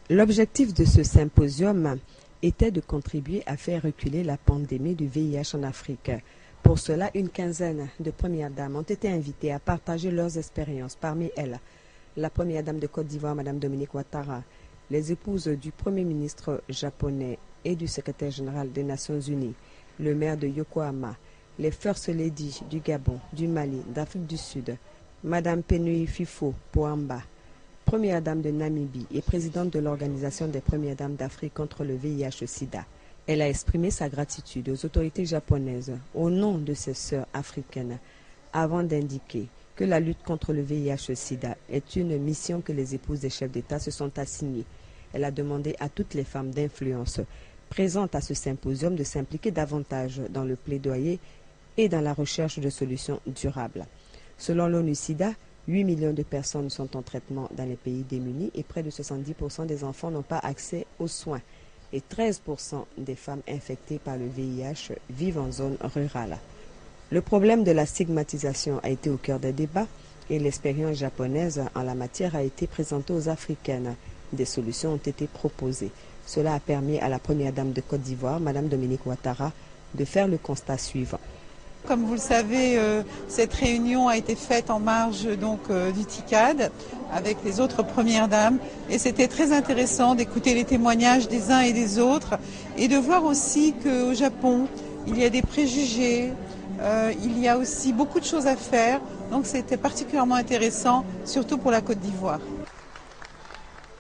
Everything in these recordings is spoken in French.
L'objectif de ce symposium était de contribuer à faire reculer la pandémie du VIH en Afrique. Pour cela, une quinzaine de premières dames ont été invitées à partager leurs expériences. Parmi elles, la première dame de Côte d'Ivoire, Mme Dominique Ouattara, les épouses du Premier ministre japonais et du secrétaire général des Nations Unies, le maire de Yokohama, les First Lady du Gabon, du Mali, d'Afrique du Sud, Mme Penui Fifo Pohamba, première dame de Namibie et présidente de l'Organisation des premières dames d'Afrique contre le VIH-Sida. Elle a exprimé sa gratitude aux autorités japonaises au nom de ses sœurs africaines avant d'indiquer que la lutte contre le VIH-Sida est une mission que les épouses des chefs d'État se sont assignées. Elle a demandé à toutes les femmes d'influence présentes à ce symposium de s'impliquer davantage dans le plaidoyer et dans la recherche de solutions durables. Selon l'ONU-SIDA, 8 millions de personnes sont en traitement dans les pays démunis et près de 70% des enfants n'ont pas accès aux soins. Et 13% des femmes infectées par le VIH vivent en zone rurale. Le problème de la stigmatisation a été au cœur des débats et l'expérience japonaise en la matière a été présentée aux Africaines. Des solutions ont été proposées. Cela a permis à la première dame de Côte d'Ivoire, Mme Dominique Ouattara, de faire le constat suivant. Comme vous le savez, cette réunion a été faite en marge du TICAD avec les autres premières dames et c'était très intéressant d'écouter les témoignages des uns et des autres et de voir aussi qu'au Japon, il y a des préjugés, il y a aussi beaucoup de choses à faire, donc c'était particulièrement intéressant, surtout pour la Côte d'Ivoire.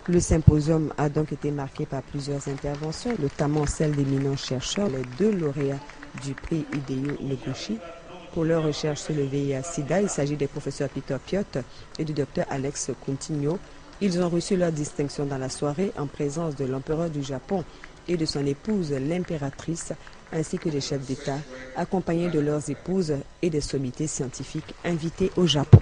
Le symposium a donc été marqué par plusieurs interventions, notamment celle d'éminents chercheurs, les 2 lauréats du prix Hideo Noguchi pour leur recherche sur le VIH-Sida. Il s'agit des professeurs Peter Piot et du docteur Alex Coutinho. Ils ont reçu leur distinction dans la soirée en présence de l'empereur du Japon et de son épouse, l'impératrice, ainsi que des chefs d'État, accompagnés de leurs épouses et des sommités scientifiques invités au Japon.